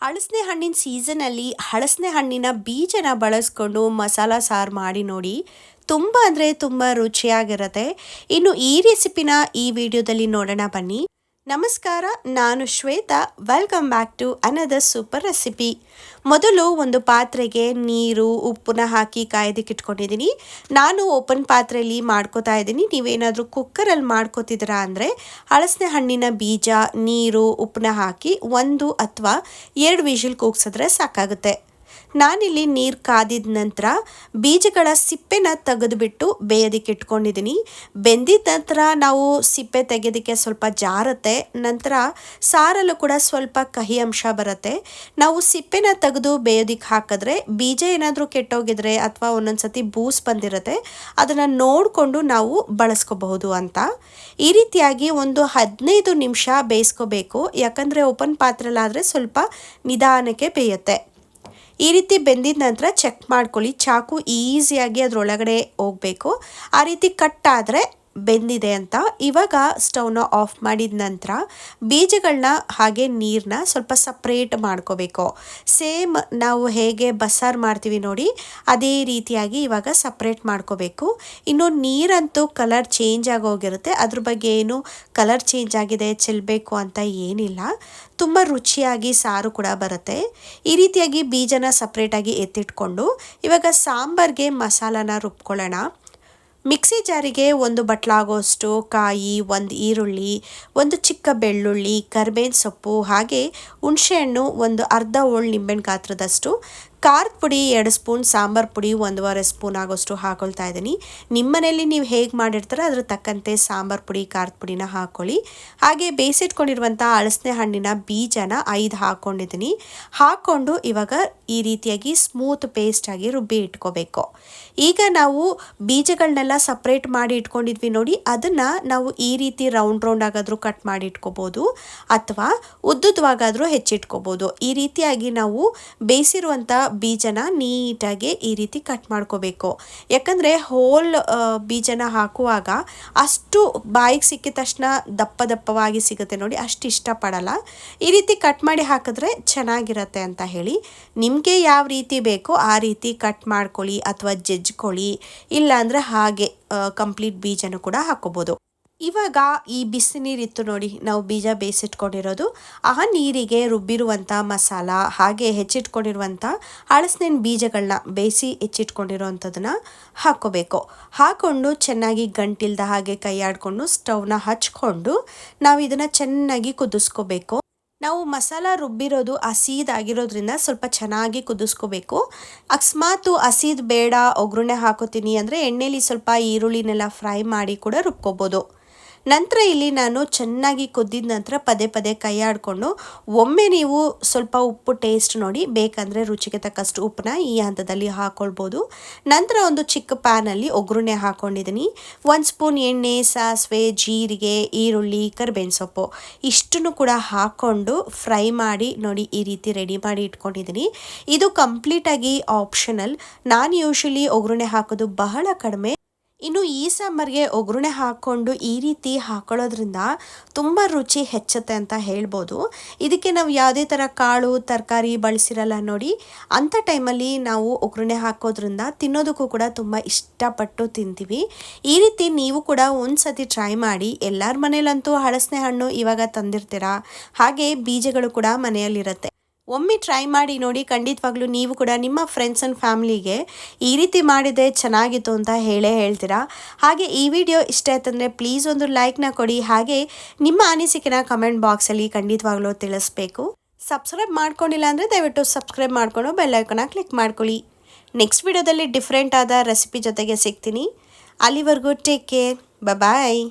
ಹಳಸನೆ ಹಣ್ಣಿನ ಸೀಸನಲ್ಲಿ ಹಳಸನೆ ಹಣ್ಣಿನ ಬೀಜನ ಬಳಸ್ಕೊಂಡು ಮಸಾಲ ಸಾರು ಮಾಡಿ ನೋಡಿ. ತುಂಬ ಅಂದರೆ ತುಂಬ ರುಚಿಯಾಗಿರುತ್ತೆ. ಇನ್ನು ಈ ರೆಸಿಪಿನ ಈ ವಿಡಿಯೋದಲ್ಲಿ ನೋಡೋಣ ಬನ್ನಿ. ನಮಸ್ಕಾರ, ನಾನು Shweta. Welcome back to another super recipe. ಮೊದಲು ಒಂದು ಪಾತ್ರೆಗೆ ನೀರು ಉಪ್ಪನ್ನ ಹಾಕಿ ಕಾಯ್ದಕ್ಕೆ ಇಟ್ಕೊಂಡಿದ್ದೀನಿ. ನಾನು ಓಪನ್ ಪಾತ್ರೆಯಲ್ಲಿ ಮಾಡ್ಕೋತಾ ಇದ್ದೀನಿ. ನೀವೇನಾದರೂ ಕುಕ್ಕರಲ್ಲಿ ಮಾಡ್ಕೋತಿದ್ದೀರಾ ಅಂದರೆ ಹಳಸನೆ ಹಣ್ಣಿನ ಬೀಜ, ನೀರು, ಉಪ್ಪನ್ನ ಹಾಕಿ 1 ಅಥವಾ 2 ವಿಷಲ್ ಕೂಗ್ಸಿದ್ರೆ ಸಾಕಾಗುತ್ತೆ. ನಾನಿಲ್ಲಿ ನೀರು ಕಾದಿದ ನಂತರ ಬೀಜಗಳ ಸಿಪ್ಪೆನ ತೆಗೆದುಬಿಟ್ಟು ಬೇಯೋದಕ್ಕೆ ಇಟ್ಕೊಂಡಿದ್ದೀನಿ. ಬೆಂದಿದ ನಂತರ ನಾವು ಸಿಪ್ಪೆ ತೆಗೆಯೋದಕ್ಕೆ ಸ್ವಲ್ಪ ಜಾರುತ್ತೆ. ನಂತರ ಸಾರಲ್ಲೂ ಕೂಡ ಸ್ವಲ್ಪ ಕಹಿ ಅಂಶ ಬರುತ್ತೆ. ನಾವು ಸಿಪ್ಪೆನ ತೆಗೆದು ಬೇಯೋದಕ್ಕೆ ಹಾಕಿದ್ರೆ ಬೀಜ ಏನಾದರೂ ಕೆಟ್ಟೋಗಿದ್ರೆ ಅಥವಾ ಒಂದೊಂದ್ಸತಿ ಬೂಸ್ ಬಂದಿರುತ್ತೆ, ಅದನ್ನು ನೋಡಿಕೊಂಡು ನಾವು ಬಳಸ್ಕೋಬಹುದು ಅಂತ. ಈ ರೀತಿಯಾಗಿ ಒಂದು 15 ನಿಮಿಷ ಬೇಯಿಸ್ಕೋಬೇಕು. ಯಾಕಂದರೆ ಓಪನ್ ಪಾತ್ರೆಲಾದರೆ ಸ್ವಲ್ಪ ನಿಧಾನಕ್ಕೆ ಬೇಯುತ್ತೆ. ಈ ರೀತಿ ಬೆಂದಿದ ನಂತರ ಚೆಕ್ ಮಾಡ್ಕೊಳ್ಳಿ. ಚಾಕು ಈಸಿಯಾಗಿ ಅದರೊಳಗಡೆ ಹೋಗಬೇಕು. ಆ ರೀತಿ ಕಟ್ ಆದರೆ ಬೆಂದಿದೆ ಅಂತ. ಇವಾಗ ಸ್ಟವ್ನ ಆಫ್ ಮಾಡಿದ ನಂತರ ಬೀಜಗಳನ್ನ ಹಾಗೆ ನೀರನ್ನ ಸ್ವಲ್ಪ ಸಪ್ರೇಟ್ ಮಾಡ್ಕೋಬೇಕು. ಸೇಮ್ ನಾವು ಹೇಗೆ ಬಸ್ಸಾರು ಮಾಡ್ತೀವಿ ನೋಡಿ, ಅದೇ ರೀತಿಯಾಗಿ ಇವಾಗ ಸಪ್ರೇಟ್ ಮಾಡ್ಕೋಬೇಕು. ಇನ್ನು ನೀರಂತೂ ಕಲರ್ ಚೇಂಜ್ ಆಗೋಗಿರುತ್ತೆ. ಅದ್ರ ಬಗ್ಗೆ ಏನು ಕಲರ್ ಚೇಂಜ್ ಆಗಿದೆ ಚೆಲ್ಲಬೇಕು ಅಂತ ಏನಿಲ್ಲ. ತುಂಬ ರುಚಿಯಾಗಿ ಸಾರು ಕೂಡ ಬರುತ್ತೆ. ಈ ರೀತಿಯಾಗಿ ಬೀಜನ ಸಪ್ರೇಟಾಗಿ ಎತ್ತಿಟ್ಕೊಂಡು ಇವಾಗ ಸಾಂಬಾರ್ಗೆ ಮಸಾಲಾನ ರುಬ್ಕೊಳ್ಳೋಣ. ಮಿಕ್ಸಿ ಜಾರಿಗೆ 1 ಬಟ್ಲಾಗೋಷ್ಟು ಕಾಯಿ, 1 ಈರುಳ್ಳಿ, 1 ಚಿಕ್ಕ ಬೆಳ್ಳುಳ್ಳಿ, ಕರಿಬೇವಿನ ಸೊಪ್ಪು, ಹಾಗೆ ಹುಣಸೆಹಣ್ಣು, 1 ಅರ್ಧ ಹೋಳು ನಿಂಬೆಹಣ್ಣು ಗಾತ್ರದಷ್ಟು, ಖಾರದ ಪುಡಿ 2 ಸ್ಪೂನ್, ಸಾಂಬಾರು ಪುಡಿ 1.25 ಸ್ಪೂನ್ ಆಗೋಷ್ಟು ಹಾಕೊಳ್ತಾ ಇದ್ದೀನಿ. ನಿಮ್ಮ ಮನೆಯಲ್ಲಿ ನೀವು ಹೇಗೆ ಮಾಡಿರ್ತೀರೋ ಅದ್ರ ತಕ್ಕಂತೆ ಸಾಂಬಾರು ಪುಡಿ, ಖಾರದ ಪುಡಿನ ಹಾಕ್ಕೊಳ್ಳಿ. ಹಾಗೆ ಬೇಯಿಸಿಟ್ಕೊಂಡಿರುವಂಥ ಹಳಸನೆ ಹಣ್ಣಿನ ಬೀಜನ 5 ಹಾಕ್ಕೊಂಡಿದ್ದೀನಿ. ಹಾಕ್ಕೊಂಡು ಇವಾಗ ಈ ರೀತಿಯಾಗಿ ಸ್ಮೂತ್ ಪೇಸ್ಟಾಗಿ ರುಬ್ಬಿ ಇಟ್ಕೋಬೇಕು. ಈಗ ನಾವು ಬೀಜಗಳನ್ನೆಲ್ಲ ಸಪ್ರೇಟ್ ಮಾಡಿ ಇಟ್ಕೊಂಡಿದ್ವಿ ನೋಡಿ, ಅದನ್ನು ನಾವು ಈ ರೀತಿ ರೌಂಡ್ ಆಗಾದರೂ ಕಟ್ ಮಾಡಿ ಇಟ್ಕೋಬೋದು ಅಥವಾ ಉದ್ದುದವಾಗಾದರೂ ಹೆಚ್ಚಿಟ್ಕೋಬೋದು. ಈ ರೀತಿಯಾಗಿ ನಾವು ಬೇಯಿಸಿರುವಂಥ ಬೀಜನ ನೀಟಾಗಿ ಈ ರೀತಿ ಕಟ್ ಮಾಡ್ಕೋಬೇಕು. ಯಾಕಂದರೆ ಹೋಲ್ ಬೀಜನ ಹಾಕುವಾಗ ಅಷ್ಟು ಬಾಯಿಗೆ ಸಿಕ್ಕಿದ ತಕ್ಷಣ ದಪ್ಪವಾಗಿ ಸಿಗುತ್ತೆ ನೋಡಿ, ಅಷ್ಟು ಇಷ್ಟಪಡಲ್ಲ. ಈ ರೀತಿ ಕಟ್ ಮಾಡಿ ಹಾಕಿದ್ರೆ ಚೆನ್ನಾಗಿರತ್ತೆ ಅಂತ ಹೇಳಿ. ನಿಮಗೆ ಯಾವ ರೀತಿ ಬೇಕೋ ಆ ರೀತಿ ಕಟ್ ಮಾಡ್ಕೊಳ್ಳಿ ಅಥವಾ ಜಜ್ಕೊಳ್ಳಿ. ಇಲ್ಲಾಂದರೆ ಹಾಗೆ ಕಂಪ್ಲೀಟ್ ಬೀಜನೂ ಕೂಡ ಹಾಕೋಬೋದು. ಇವಾಗ ಈ ಬಿಸಿ ನೀರಿತ್ತು ನೋಡಿ, ನಾವು ಬೀಜ ಬೇಯಿಸಿಟ್ಕೊಂಡಿರೋದು, ಆ ನೀರಿಗೆ ರುಬ್ಬಿರುವಂಥ ಮಸಾಲ ಹಾಗೆ ಹೆಚ್ಚಿಟ್ಕೊಂಡಿರುವಂಥ ಹಳಸಿನ ಬೀಜಗಳನ್ನ ಬೇಯಿಸಿ ಹೆಚ್ಚಿಟ್ಕೊಂಡಿರೋವಂಥದ್ದನ್ನ ಹಾಕ್ಕೋಬೇಕು. ಹಾಕ್ಕೊಂಡು ಚೆನ್ನಾಗಿ ಗಂಟಿಲ್ದ ಹಾಗೆ ಕೈ ಆಡಿಕೊಂಡು ಸ್ಟವ್ನ ಹಚ್ಕೊಂಡು ನಾವು ಇದನ್ನು ಚೆನ್ನಾಗಿ ಕುದಿಸ್ಕೋಬೇಕು. ನಾವು ಮಸಾಲ ರುಬ್ಬಿರೋದು ಹಸಿದಾಗಿರೋದ್ರಿಂದ ಸ್ವಲ್ಪ ಚೆನ್ನಾಗಿ ಕುದಿಸ್ಕೋಬೇಕು. ಅಕಸ್ಮಾತು ಹಸಿದು ಬೇಡ, ಒಗ್ಗರಣೆ ಹಾಕೋತೀನಿ ಅಂದರೆ ಎಣ್ಣೆಲಿ ಸ್ವಲ್ಪ ಈರುಳ್ಳಿನೆಲ್ಲ ಫ್ರೈ ಮಾಡಿ ಕೂಡ ರುಬ್ಕೋಬೋದು. ನಂತರ ಇಲ್ಲಿ ನಾನು ಚೆನ್ನಾಗಿ ಕುದ್ದಿದ ನಂತರ ಪದೇ ಕೈ ಆಡಿಕೊಂಡು ಒಮ್ಮೆ ನೀವು ಸ್ವಲ್ಪ ಉಪ್ಪು ಟೇಸ್ಟ್ ನೋಡಿ, ಬೇಕಂದರೆ ರುಚಿಗೆ ತಕ್ಕಷ್ಟು ಉಪ್ಪನ್ನ ಈ ಹಂತದಲ್ಲಿ ಹಾಕ್ಕೊಳ್ಬೋದು. ನಂತರ ಒಂದು ಚಿಕ್ಕ ಪ್ಯಾನಲ್ಲಿ ಒಗ್ಗರಣೆ ಹಾಕ್ಕೊಂಡಿದ್ದೀನಿ. 1 ಸ್ಪೂನ್ ಎಣ್ಣೆ, ಸಾಸಿವೆ, ಜೀರಿಗೆ, ಈರುಳ್ಳಿ, ಕರಿಬೇವಿನ ಸೊಪ್ಪು ಇಷ್ಟನ್ನು ಕೂಡ ಹಾಕ್ಕೊಂಡು ಫ್ರೈ ಮಾಡಿ ನೋಡಿ, ಈ ರೀತಿ ರೆಡಿ ಮಾಡಿ ಇಟ್ಕೊಂಡಿದ್ದೀನಿ. ಇದು ಕಂಪ್ಲೀಟಾಗಿ ಆಪ್ಷನಲ್. ನಾನು ಯೂಶಲಿ ಒಗ್ಗರಣೆ ಹಾಕೋದು ಬಹಳ ಕಡಿಮೆ. ಇನ್ನು ಈ ಸಾಂಬಾರಿಗೆ ಒಗ್ಗರಣೆ ಹಾಕ್ಕೊಂಡು ಈ ರೀತಿ ಹಾಕೊಳ್ಳೋದ್ರಿಂದ ತುಂಬ ರುಚಿ ಹೆಚ್ಚುತ್ತೆ ಅಂತ ಹೇಳ್ಬೋದು. ಇದಕ್ಕೆ ನಾವು ಯಾವುದೇ ಥರ ಕಾಳು ತರಕಾರಿ ಬಳಸಿರಲ್ಲ ನೋಡಿ, ಅಂಥ ಟೈಮಲ್ಲಿ ನಾವು ಒಗ್ಗರಣೆ ಹಾಕೋದ್ರಿಂದ ತಿನ್ನೋದಕ್ಕೂ ಕೂಡ ತುಂಬ ಇಷ್ಟಪಟ್ಟು ತಿಂತೀವಿ. ಈ ರೀತಿ ನೀವು ಕೂಡ ಒಂದು ಸತಿ ಟ್ರೈ ಮಾಡಿ. ಎಲ್ಲರ ಮನೇಲಂತೂ ಹಳಸನೆ ಹಣ್ಣು ಇವಾಗ ತಂದಿರ್ತೀರ, ಹಾಗೆ ಬೀಜಗಳು ಕೂಡ ಮನೆಯಲ್ಲಿರುತ್ತೆ. ಒಮ್ಮೆ ಟ್ರೈ ಮಾಡಿ ನೋಡಿ, ಖಂಡಿತವಾಗ್ಲೂ ನೀವು ಕೂಡ ನಿಮ್ಮ ಫ್ರೆಂಡ್ಸ್ ಆ್ಯಂಡ್ ಫ್ಯಾಮಿಲಿಗೆ ಈ ರೀತಿ ಮಾಡಿದೆ ಚೆನ್ನಾಗಿತ್ತು ಅಂತ ಹೇಳ್ತೀರಾ. ಹಾಗೆ ಈ ವಿಡಿಯೋ ಇಷ್ಟ ಆಯ್ತಂದರೆ ಪ್ಲೀಸ್ ಒಂದು ಲೈಕ್ನ ಕೊಡಿ. ಹಾಗೆ ನಿಮ್ಮ ಅನಿಸಿಕೆನ ಕಮೆಂಟ್ ಬಾಕ್ಸಲ್ಲಿ ಖಂಡಿತವಾಗ್ಲೂ ತಿಳಿಸ್ಬೇಕು. ಸಬ್ಸ್ಕ್ರೈಬ್ ಮಾಡ್ಕೊಂಡಿಲ್ಲ ಅಂದರೆ ದಯವಿಟ್ಟು ಸಬ್ಸ್ಕ್ರೈಬ್ ಮಾಡಿಕೊಂಡು ಬೆಲ್ ಐಕಾನ್ನ ಕ್ಲಿಕ್ ಮಾಡ್ಕೊಳ್ಳಿ. ನೆಕ್ಸ್ಟ್ ವಿಡಿಯೋದಲ್ಲಿ ಡಿಫ್ರೆಂಟ್ ಆದ ರೆಸಿಪಿ ಜೊತೆಗೆ ಸಿಗ್ತೀನಿ. ಅಲ್ಲಿವರೆಗೂ ಟೇಕ್ ಕೇರ್, ಬಾಯ್.